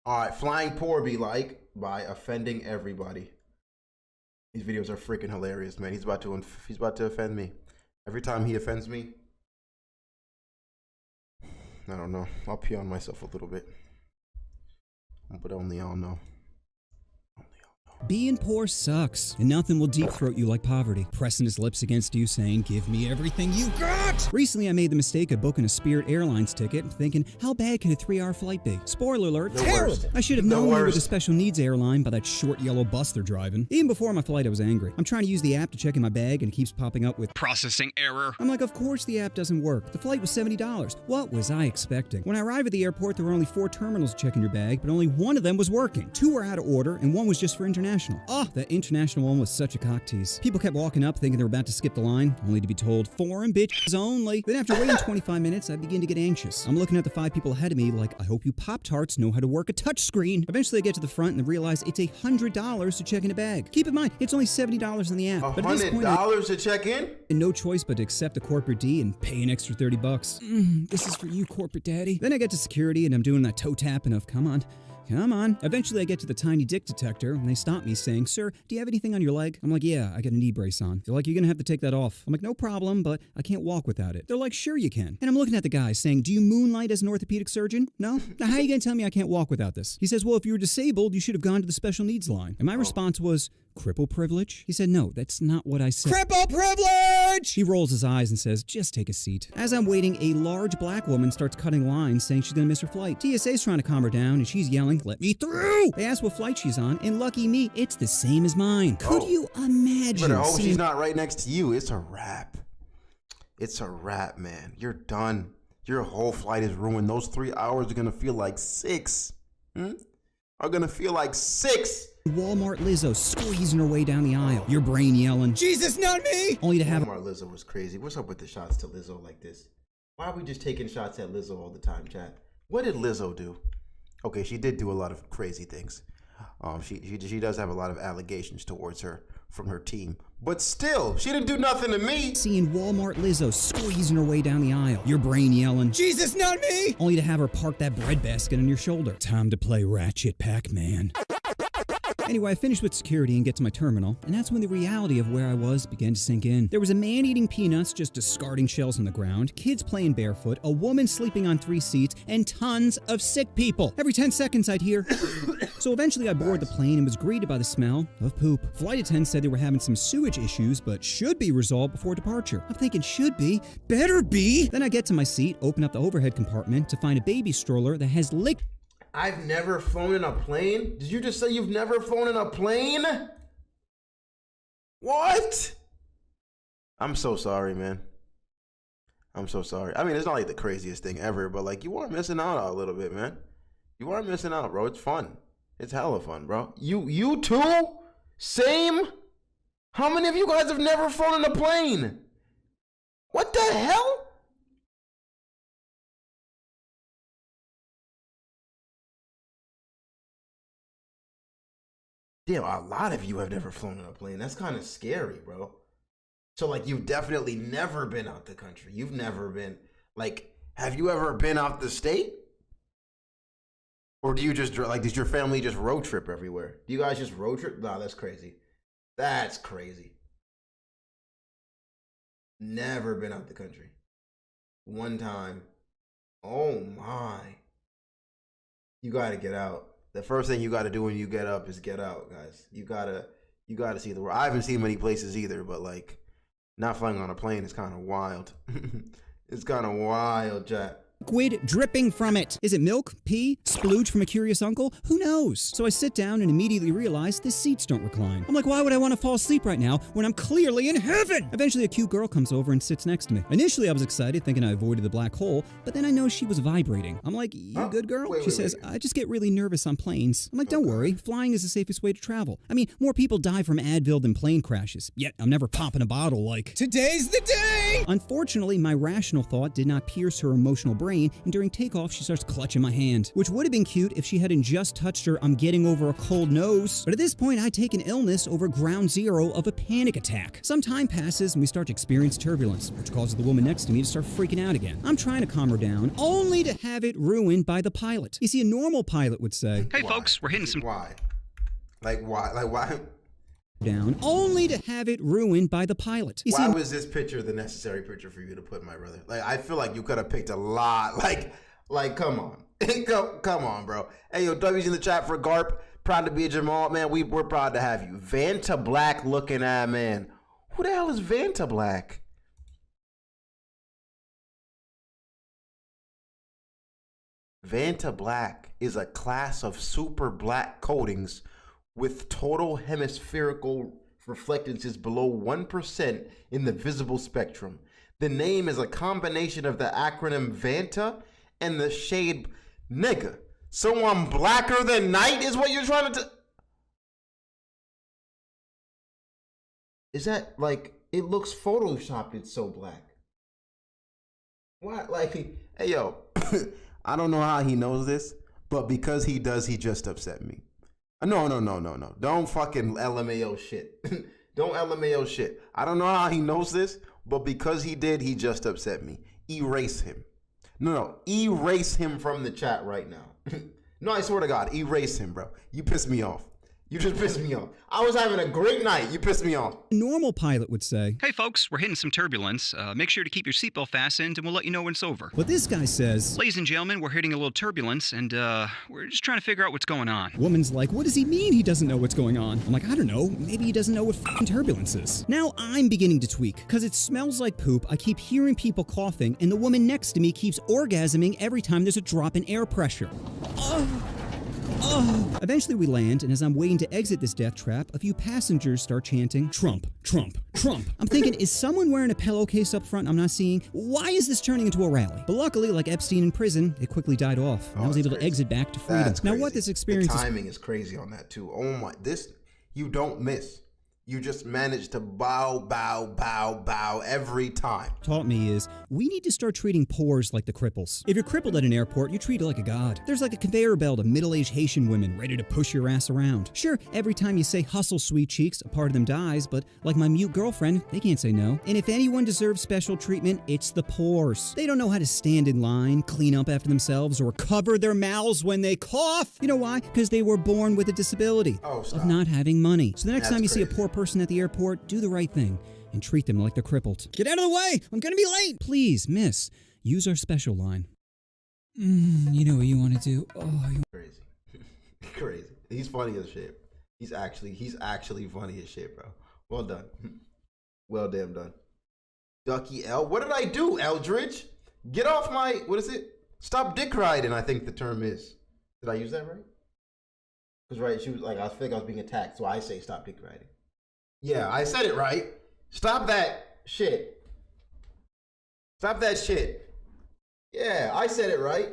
All right, flying poor be like by offending everybody. These videos are freaking hilarious, man. He's about to offend me. Every time he offends me, I don't know. I'll pee on myself a little bit, but only I'll know. Being poor sucks, and nothing will deep throat you like poverty. Pressing his lips against you saying, give me everything you got! Recently I made the mistake of booking a Spirit Airlines ticket and thinking, how bad can a 3-hour flight be? Spoiler alert, terrible! I should have known we were the special needs airline by that short yellow bus they're driving. Even before my flight I was angry. I'm trying to use the app to check in my bag and it keeps popping up with processing error. I'm like, of course the app doesn't work. The flight was $70. What was I expecting? When I arrived at the airport there were only 4 terminals to check in your bag, but only 1 of them was working. 2 were out of order and 1 was just for international. Oh, that international one was such a cock tease. People kept walking up thinking they were about to skip the line, only to be told, foreign bitches only. Then after waiting 25 minutes, I begin to get anxious. I'm looking at the 5 people ahead of me like, I hope you Pop-Tarts know how to work a touchscreen. Eventually I get to the front and realize it's $100 to check in a bag. Keep in mind, it's only $70 on the app. But at this point, $100 to check in? And no choice but to accept a corporate D and pay an extra $30. This is for you, corporate daddy. Then I get to security and I'm doing that toe tapping of, come on. Come on. Eventually, I get to the tiny dick detector, and they stop me saying, sir, do you have anything on your leg? I'm like, yeah, I got a knee brace on. They're like, you're gonna have to take that off. I'm like, no problem, but I can't walk without it. They're like, sure you can. And I'm looking at the guy saying, do you moonlight as an orthopedic surgeon? No? Now, how are you gonna tell me I can't walk without this? He says, well, if you were disabled, you should have gone to the special needs line. And my response was, cripple privilege? He said, no, that's not what I said. Cripple privilege! He rolls his eyes and says, just take a seat. As I'm waiting, a large black woman starts cutting lines saying she's gonna miss her flight. TSA's trying to calm her down and she's yelling, let me through! They ask what flight she's on, and lucky me, it's the same as mine. Could you imagine? But I hope she's not right next to you. It's a wrap. It's a wrap, man. You're done. Your whole flight is ruined. Those 3 hours are gonna feel like 6. Are gonna feel like 6. Walmart Lizzo squeezing her way down the aisle. Your brain yelling, Jesus, not me! Only to have Walmart Lizzo was crazy. What's up with the shots to Lizzo like this? Why are we just taking shots at Lizzo all the time, chat? What did Lizzo do? Okay, she did do a lot of crazy things. She does have a lot of allegations towards her from her team. But still, she didn't do nothing to me. Seeing Walmart Lizzo squeezing her way down the aisle. Your brain yelling, Jesus, not me! Only to have her park that bread basket on your shoulder. Time to play Ratchet Pac-Man. Anyway, I finished with security and get to my terminal, and that's when the reality of where I was began to sink in. There was a man eating peanuts, just discarding shells on the ground, kids playing barefoot, a woman sleeping on 3 seats, and tons of sick people. Every 10 seconds I'd hear. So eventually I boarded the plane and was greeted by the smell of poop. Flight attendants said they were having some sewage issues, but should be resolved before departure. I'm thinking, should be? Better be! Then I get to my seat, open up the overhead compartment to find a baby stroller that has liquid. I've never flown in a plane? Did you just say you've never flown in a plane? What? I'm so sorry, man. I'm so sorry. I mean, it's not like the craziest thing ever, but like you are missing out a little bit, man. You are missing out, bro. It's fun. It's hella fun, bro. You too? Same? How many of you guys have never flown in a plane? What the hell? Damn, a lot of you have never flown in a plane. That's kind of scary, bro. So, like, you've definitely never been out the country. You've never been, like, have you ever been out the state? Or do you just, like, does your family just road trip everywhere? Do you guys just road trip? Nah, that's crazy. That's crazy. Never been out the country. One time. Oh, my. You got to get out. The first thing you got to do when you get up is get out, guys. You gotta see the world. I haven't seen many places either, but like not flying on a plane is kind of wild. It's kind of wild, chat. Liquid dripping from it. Is it milk, pee, splooge from a curious uncle? Who knows? So I sit down and immediately realize the seats don't recline. I'm like, why would I want to fall asleep right now when I'm clearly in heaven? Eventually a cute girl comes over and sits next to me. Initially I was excited thinking I avoided the black hole, but then I noticed she was vibrating. I'm like, you good girl? She says, I just get really nervous on planes. I'm like, don't worry, flying is the safest way to travel. I mean, more people die from Advil than plane crashes. Yet I'm never popping a bottle like, today's the day! Unfortunately, my rational thought did not pierce her emotional brain brain, and during takeoff, she starts clutching my hand. Which would have been cute if she hadn't just touched her "I'm getting over a cold nose." But at this point, I take an illness over ground zero of a panic attack. Some time passes, and we start to experience turbulence, which causes the woman next to me to start freaking out again. I'm trying to calm her down, only to have it ruined by the pilot. You see, a normal pilot would say, "Hey folks, we're hitting some..." Why? Like why? Down, only to have it ruined by the pilot. You Why see, was this picture the necessary picture for you to put, my brother? Like, I feel like you could have picked a lot. Like, come on. Come on, bro. Hey, yo, W's in the chat for Garp. Proud to be a Jamal, man. We're proud to have you. Vanta Black looking at, man. Who the hell is Vanta Black? Vanta Black is a class of super black coatings with total hemispherical reflectances below 1% in the visible spectrum. The name is a combination of the acronym Vanta and the shade nigga. So I'm blacker than night is what you're trying to Is that like, it looks photoshopped, it's so black. What? Like, hey yo, I don't know how he knows this, but because he does, he just upset me. No. Don't fucking LMAO shit. Don't LMAO shit. I don't know how he knows this, but because he did, he just upset me. Erase him. No. Erase him from the chat right now. No, I swear to God, erase him, bro. You pissed me off. You just pissed me off. I was having a great night. You pissed me off. a normal pilot would say, "Hey folks, we're hitting some turbulence. Make sure to keep your seatbelt fastened and we'll let you know when it's over." but this guy says, Ladies and gentlemen, we're hitting a little turbulence and we're just trying to figure out what's going on. woman's like, what does he mean he doesn't know what's going on? I'm like, I don't know. Maybe he doesn't know what f***ing turbulence is. Now I'm beginning to tweak. Because it smells like poop, I keep hearing people coughing, and the woman next to me keeps orgasming every time there's a drop in air pressure. Eventually we land, and as I'm waiting to exit this death trap, a few passengers start chanting, "Trump, Trump, Trump." I'm thinking, is someone wearing a pillowcase up front I'm not seeing? Why is this turning into a rally? But luckily, like Epstein in prison, it quickly died off, and I was able to exit back to freedom. That's Now crazy. what this experience the is... timing is crazy on that too. Oh my, this, you don't miss. You just manage to bow every time. taught me is we need to start treating pores like the cripples. If you're crippled at an airport, you treat it like a god. There's like a conveyor belt of middle-aged Haitian women ready to push your ass around. Sure, every time you say hustle, sweet cheeks, a part of them dies, but like my mute girlfriend, they can't say no. And if anyone deserves special treatment, it's the pores. They don't know how to stand in line, clean up after themselves, or cover their mouths when they cough. You know why? Because they were born with a disability of not having money. So the next time you see a poor person at the airport, do the right thing and treat them like they're crippled. Get out of the way! I'm gonna be late! Please, miss, use our special line. You know what you want to do? Crazy. Crazy. He's funny as shit. He's actually funny as shit, bro. Well done. Well damn done. Ducky L. What did I do, Eldridge? Get off my, what is it? Stop dick riding, I think the term is. Did I use that right? Because right, she was like, I think I was being attacked, so I say stop dick riding. Yeah, I said it right. Stop that shit. Stop that shit. Yeah, I said it right.